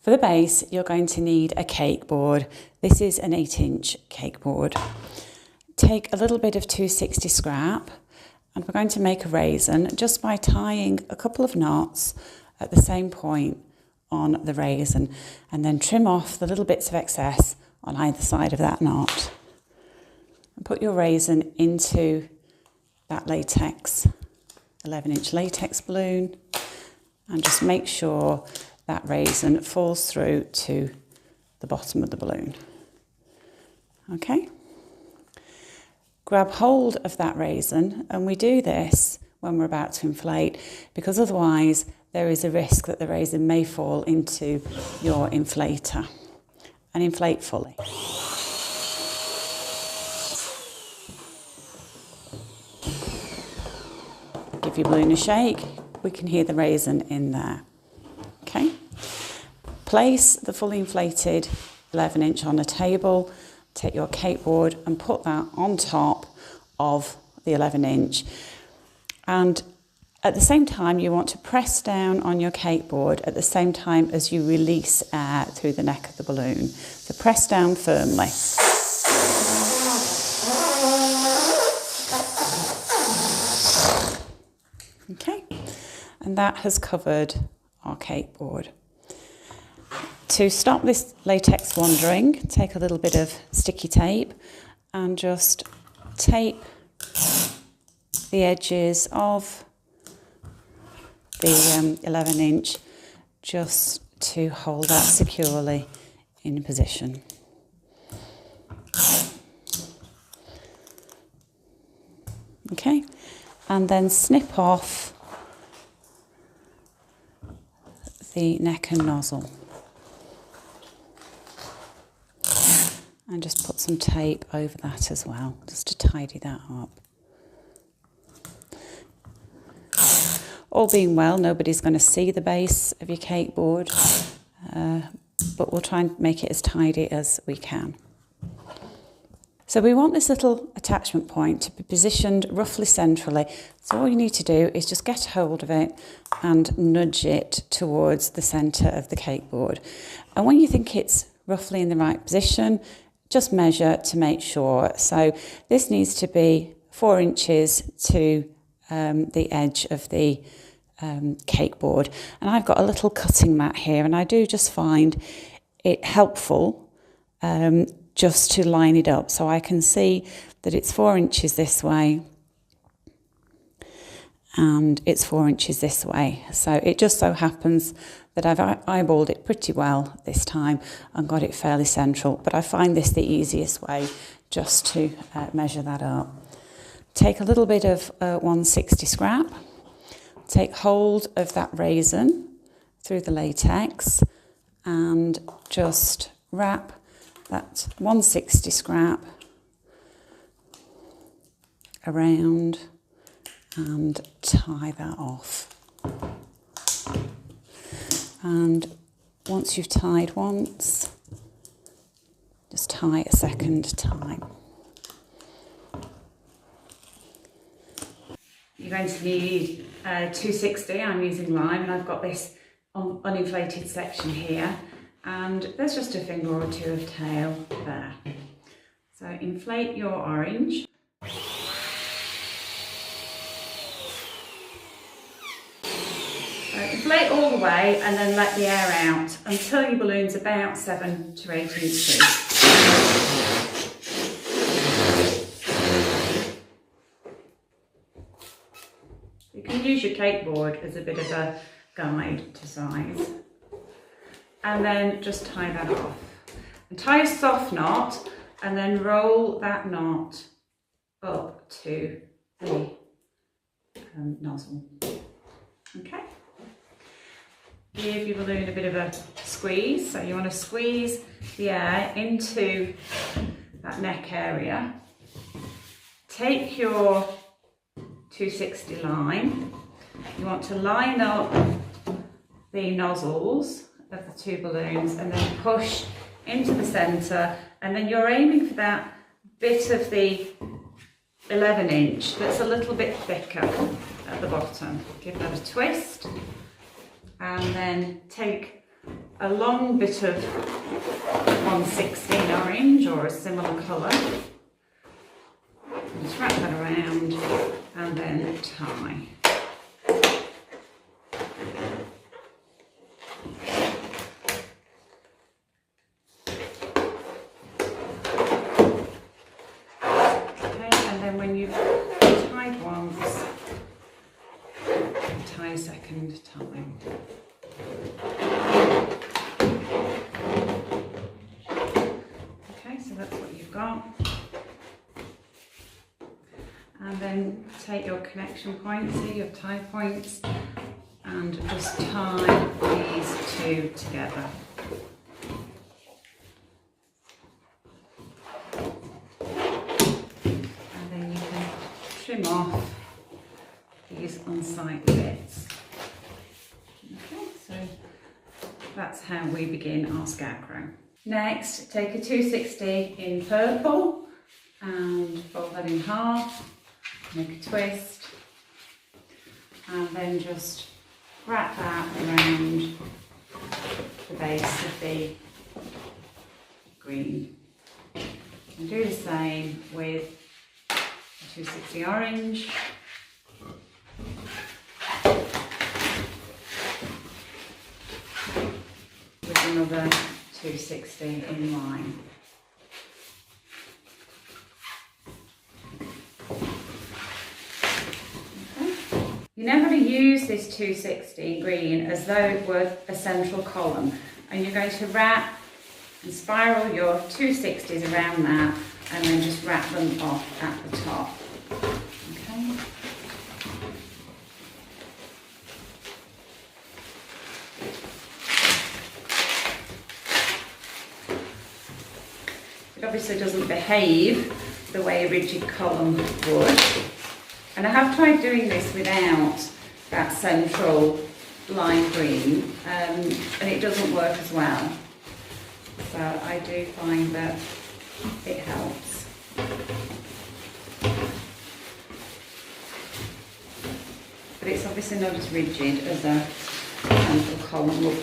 For the base, you're going to need a cake board. This is an 8-inch cake board. Take a little bit of 260 scrap, and we're going to make a raisin just by tying a couple of knots at the same point on the raisin, and then trim off the little bits of excess on either side of that knot. And put your raisin into that latex, 11-inch latex balloon, and just make sure that raisin falls through to the bottom of the balloon. Okay? Grab hold of that raisin, and we do this when we're about to inflate, because otherwise there is a risk that the raisin may fall into your inflator, and inflate fully. Give your balloon a shake, we can hear the raisin in there. Okay? Place the fully inflated 11-inch on a table, take your cake board and put that on top of the 11-inch. And at the same time, you want to press down on your cake board at the same time as you release air through the neck of the balloon. So press down firmly. Okay, and that has covered our cake board. To stop this latex wandering, take a little bit of sticky tape and just tape the edges of the 11-inch just to hold that securely in position. Okay, and then snip off the neck and nozzle. And just put some tape over that as well, just to tidy that up. All being well, nobody's going to see the base of your cake board, but we'll try and make it as tidy as we can. So we want this little attachment point to be positioned roughly centrally. So all you need to do is just get hold of it and nudge it towards the centre of the cake board. And when you think it's roughly in the right position, just measure to make sure. So this needs to be 4 inches to the edge of the cake board. And I've got a little cutting mat here, and I do just find it helpful just to line it up. So I can see that it's 4 inches this way and it's 4 inches this way. So it just so happens that I've eyeballed it pretty well this time and got it fairly central, but I find this the easiest way just to measure that up. Take a little bit of 160 scrap, take hold of that raisin through the latex and just wrap that 160 scrap around and tie that off. And once you've tied once, just tie a second time. You're going to need 260, I'm using lime, and I've got this uninflated section here, and there's just a finger or two of tail there. So inflate your orange. Inflate all the way and then let the air out until your balloon's about 7 to 8 inches. You can use your cake board as a bit of a guide to size. And then just tie that off. And tie a soft knot and then roll that knot up to the nozzle. Okay? Give your balloon a bit of a squeeze. So you want to squeeze the air into that neck area. Take your 260 line. You want to line up the nozzles of the two balloons and then push into the centre, and then you're aiming for that bit of the 11-inch that's a little bit thicker at the bottom. Give that a twist and then take a long bit of 116 orange or a similar colour. Just wrap that around and then tie. When you've tied once, tie a second time. Okay, so that's what you've got. And then take your connection points, here your tie points, and just tie these two together. Trim off these unsightly bits. Okay, so that's how we begin our Scarecrow. Next, take a 260 in purple and fold that in half, make a twist, and then just wrap that around the base of the green. And do the same with 260 orange, with another 260 in line. Okay. You now going to use this 260 green as though it were a central column, and you're going to wrap and spiral your 260s around that, and then just wrap them off at the top. Okay. It obviously doesn't behave the way a rigid column would. And I have tried doing this without that central lime green, and it doesn't work as well. So I do find that it helps. But it's obviously not as rigid as a central column would be.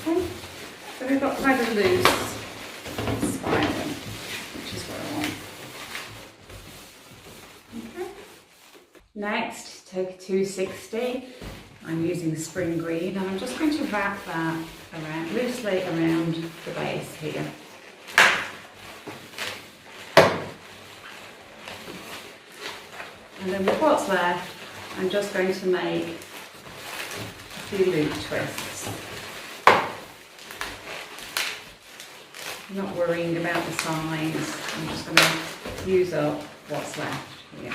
Okay, so we've got quite a loose spiral, which is what I want. Okay. Next, take a 260. I'm using the spring green, and I'm just going to wrap that around, loosely around the base here. And then with what's left, I'm just going to make a few loop twists. I'm not worrying about the size, I'm just going to use up what's left here.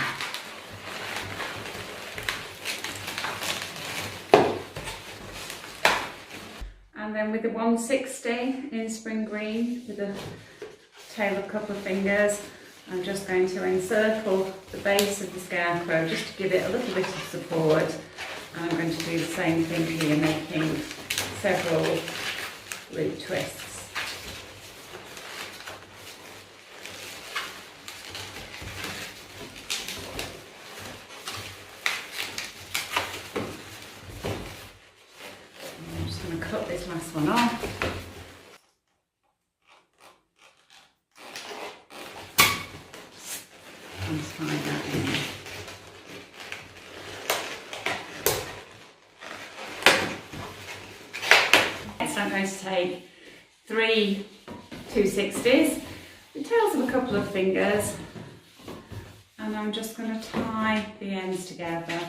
And then with the 160 in spring green, with the tail of a couple of fingers, I'm just going to encircle the base of the Scarecrow just to give it a little bit of support. And I'm going to do the same thing here, making several loop twists. I'm just going to cut this last one off. And tie that in. Next I'm going to take 3 260s, the tails of a couple of fingers, and I'm just going to tie the ends together.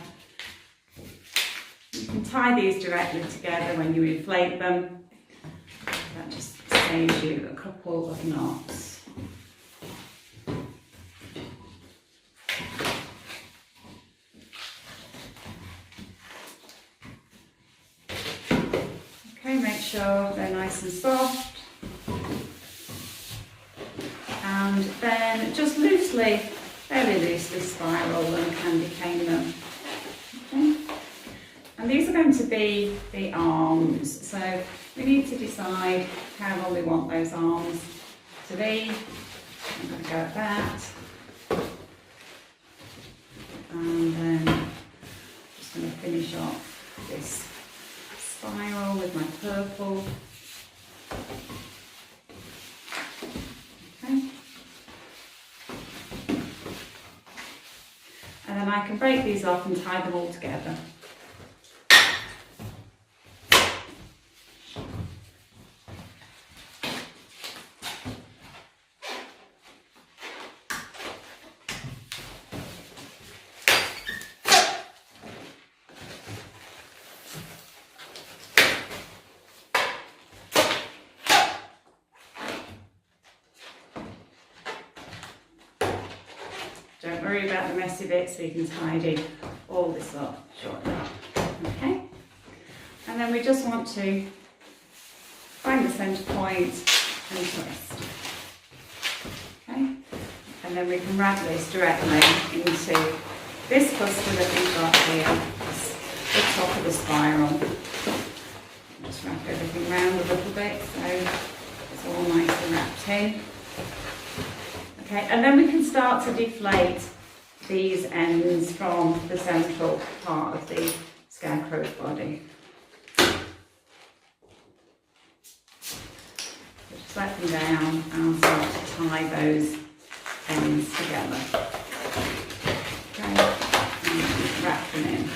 You can tie these directly together when you inflate them. That just saves you a couple of knots. Make sure they're nice and soft, and then just loosely, fairly loosely spiral and candy cane them. Okay. And these are going to be the arms, so we need to decide how long we want those arms to be. I'm going to go at that. finish off this spiral with my purple. Okay. And then I can break these off and tie them all together. Don't worry about the messy bits, so you can tidy all this up shortly. Okay? And then we just want to find the centre point and twist. Okay? And then we can wrap this directly into this cluster that we've got here, the top of the spiral. Just wrap everything around a little bit so it's all nice and wrapped in. Okay, and then we can start to deflate these ends from the central part of the Scarecrow's body. Just let them down and start to tie those ends together. Okay, and wrap them in.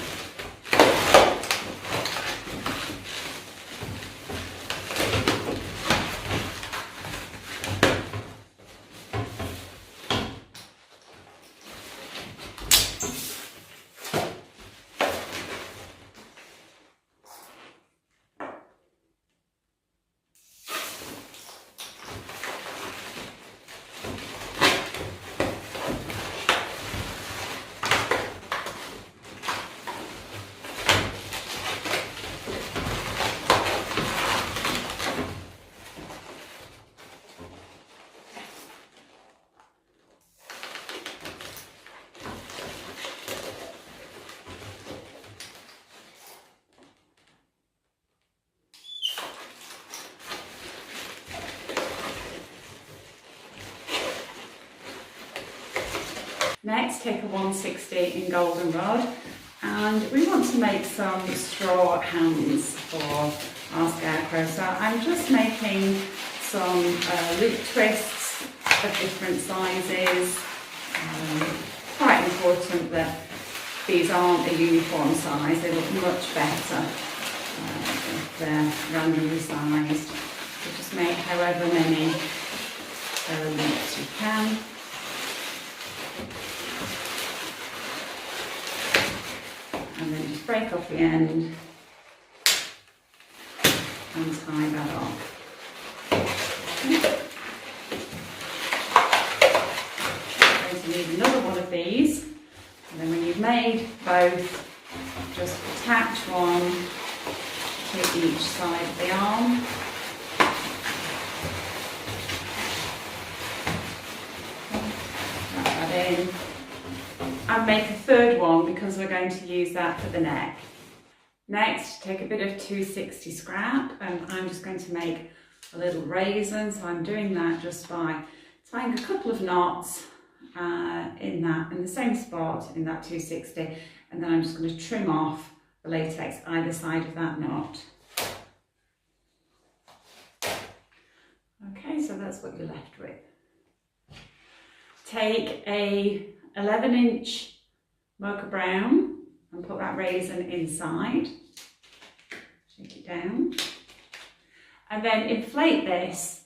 Next, take a 160 in goldenrod, and we want to make some straw hands for our Scarecrow. So I'm just making some loop twists of different sizes. Quite important that these aren't a uniform size, they look much better if they're randomly sized. So just make however many loops you can. And then just break off the end and tie that off. I'm going to need another one of these, and then when you've made both, just attach one to each side of the arm. Wrap that in. And make a third one because we're going to use that for the neck. Next, take a bit of 260 scrap, and I'm just going to make a little raisin. So I'm doing that just by tying a couple of knots in the same spot in that 260, and then I'm just going to trim off the latex either side of that knot. Okay, so that's what you're left with. Take a 11-inch mocha brown and put that raisin inside. Shake it down. And then inflate this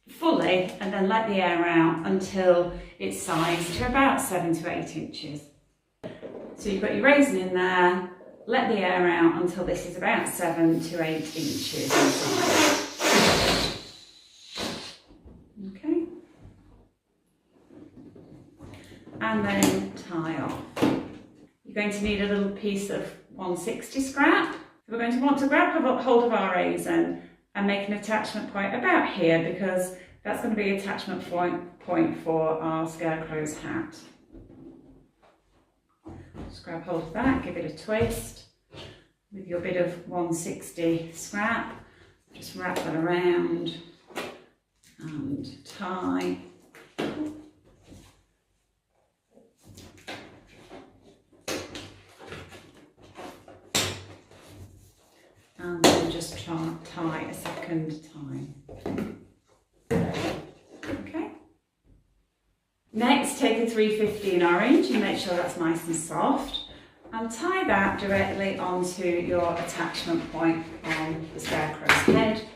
fully and then let the air out until it's sized to about 7 to 8 inches. So you've got your raisin in there, let the air out until this is about 7 to 8 inches inside. Okay. And then tie off. You're going to need a little piece of 160 scrap. So we're going to want to grab hold of our raisin and make an attachment point about here, because that's going to be attachment point for our Scarecrow's hat. Just grab hold of that, give it a twist with your bit of 160 scrap. Just wrap that around and tie. just tie a second time. Okay. Next, take a 350 in orange and make sure that's nice and soft, and tie that directly onto your attachment point on the Scarecrow's head.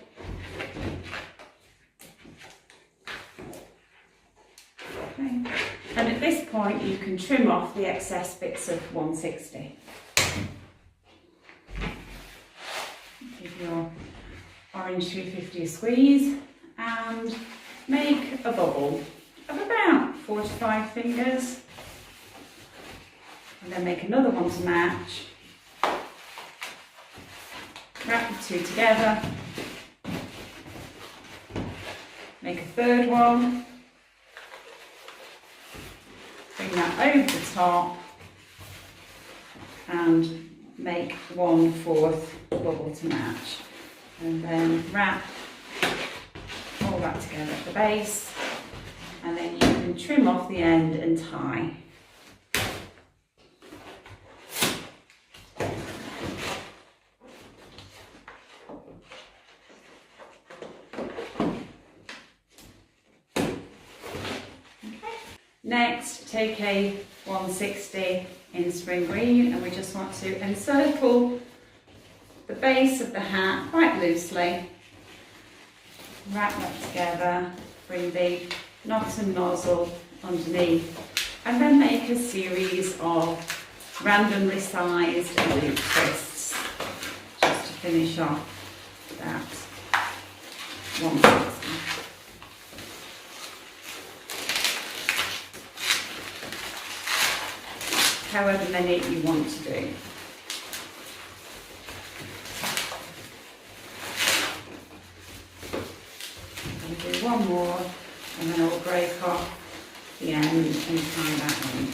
Okay. And at this point you can trim off the excess bits of 160. Give your orange 350 a squeeze and make a bubble of about 4 to 5 fingers. And then make another one to match. Wrap the two together. Make a third one. Bring that over the top and make 1/4 bubble to match. And then wrap all that together at the base, and then you can trim off the end and tie. Next, take a 160 in spring green, and we just want to encircle the base of the hat quite loosely. Wrap that together, bring the knot and nozzle underneath, and then make a series of randomly sized loop twists just to finish off that 160. However many you want to do. I'm going to do one more, and then I'll break off the end and tie that in.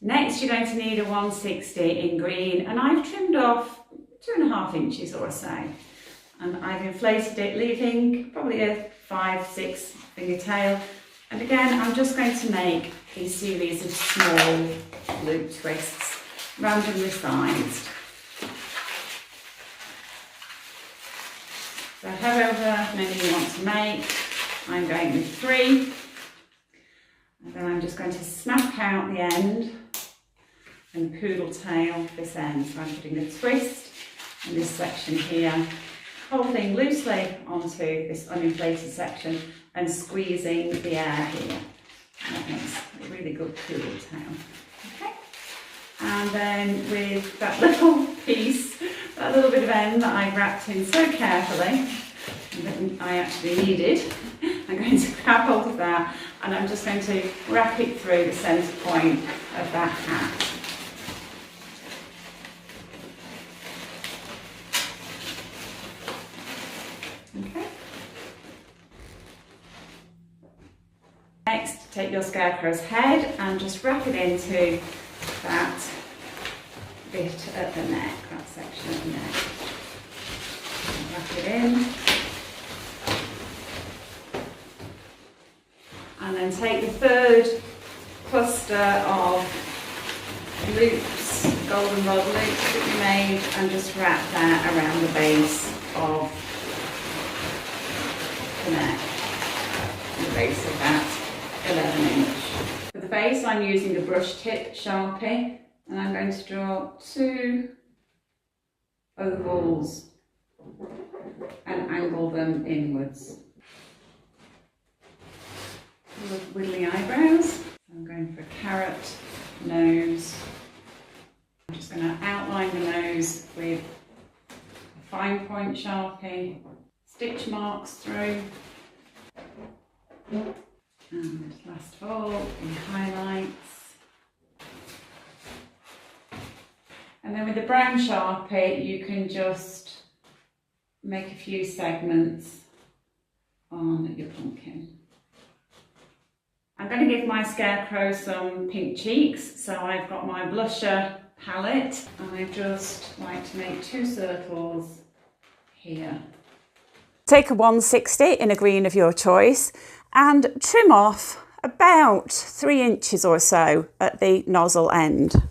Next, you're going to need a 160 in green, and I've trimmed off 2.5 inches or so, and I've inflated it, leaving probably a 5-6 finger tail. And again, I'm just going to make a series of small loop twists, randomly sized. So however many you want to make, I'm going with 3, and then I'm just going to snap out the end and poodle tail this end. So I'm putting a twist in this section here, holding loosely onto this uninflated section and squeezing the air here. And that makes a really good poodle tail. Okay. And then with that little piece, that little bit of end that I wrapped in so carefully, that I actually needed, I'm going to grab hold of that, and I'm just going to wrap it through the centre point of that hat. Okay. Next, take your Scarecrow's head and just wrap it into that bit at the neck, that section at the neck. Wrap it in. And then take the third cluster of loops, golden rod loops that you made, and just wrap that around the base of the neck, the base of that 11 inch. For the base, I'm using a brush tip Sharpie, and I'm going to draw 2 ovals and angle them inwards. With wiggly eyebrows. So I'm going for a carrot nose. I'm just going to outline the nose with a fine point Sharpie, stitch marks through, and last of all, in highlights. And then with the brown Sharpie, you can just make a few segments on your pumpkin. I'm going to give my Scarecrow some pink cheeks, so I've got my blusher palette, and I just like to make 2 circles here. Take a 160 in a green of your choice and trim off about 3 inches or so at the nozzle end.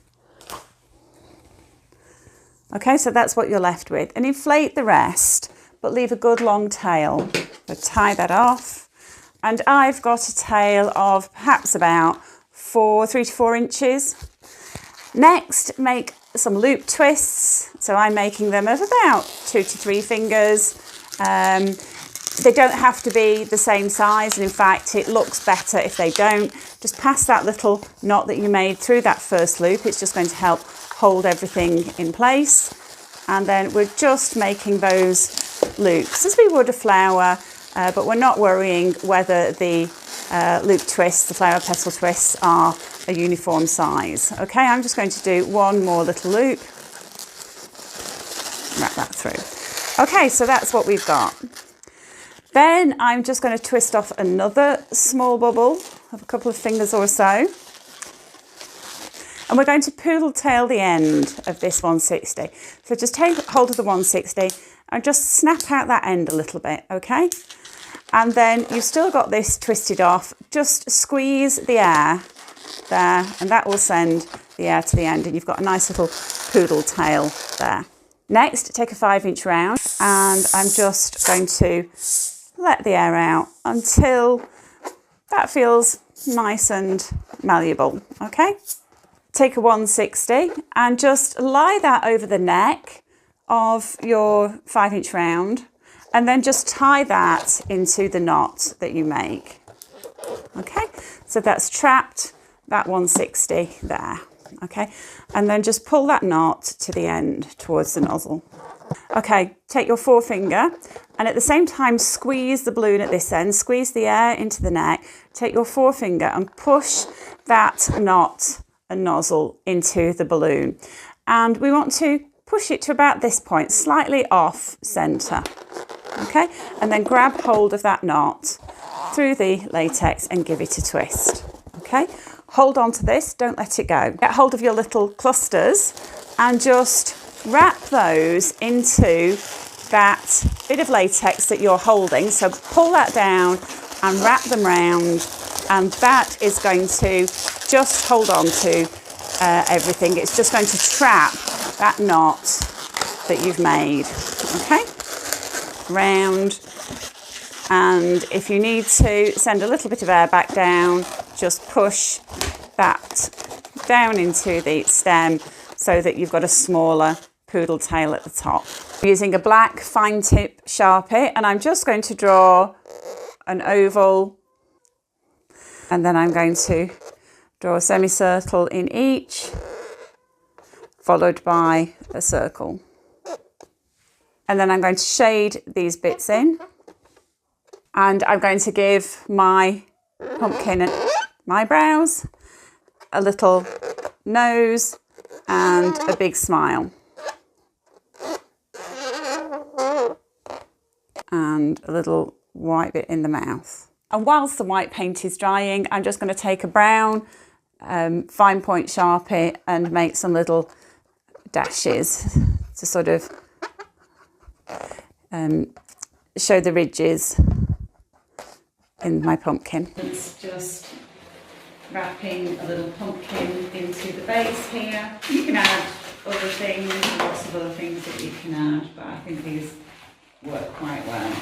Okay, so that's what you're left with, and inflate the rest, but leave a good long tail. So tie that off, and I've got a tail of perhaps about 3 to 4 inches. Next, make some loop twists. So I'm making them of about 2 to 3 fingers. They don't have to be the same size, and in fact it looks better if they don't. Just pass that little knot that you made through that first loop. It's just going to help hold everything in place. And then we're just making those loops as we would a flower, but we're not worrying whether the loop twists, the flower petal twists, are a uniform size. Okay, I'm just going to do one more little loop, wrap that through. Okay, so that's what we've got. Then I'm just going to twist off another small bubble of a couple of fingers or so. And we're going to poodle tail the end of this 160. So just take hold of the 160 and just snap out that end a little bit, okay? And then you've still got this twisted off. Just squeeze the air there, and that will send the air to the end, and you've got a nice little poodle tail there. Next, take a 5-inch round, and I'm just going to let the air out until that feels nice and malleable, okay? Take a 160 and just lie that over the neck of your 5-inch round, and then just tie that into the knot that you make. Okay, so that's trapped that 160 there. Okay, and then just pull that knot to the end towards the nozzle. Okay, take your forefinger and at the same time squeeze the balloon at this end, squeeze the air into the neck, take your forefinger and push that knot and nozzle into the balloon. And we want to push it to about this point, slightly off centre. Okay, and then grab hold of that knot through the latex and give it a twist. Okay, hold on to this, don't let it go. Get hold of your little clusters and just wrap those into that bit of latex that you're holding. So pull that down and wrap them round, and that is going to just hold on to everything. It's just going to trap that knot that you've made. Okay, round, and if you need to send a little bit of air back down, just push that down into the stem so that you've got a smaller poodle tail at the top. I'm using a black fine tip Sharpie, and I'm just going to draw an oval, and then I'm going to draw a semicircle in each, followed by a circle. And then I'm going to shade these bits in, and I'm going to give my pumpkin and my brows a little nose and a big smile. And a little white bit in the mouth. And whilst the white paint is drying, I'm just going to take a brown fine point Sharpie and make some little dashes to sort of show the ridges in my pumpkin. It's just wrapping a little pumpkin into the base here. You can add other things, lots of other things that you can add, but I think these work quite well.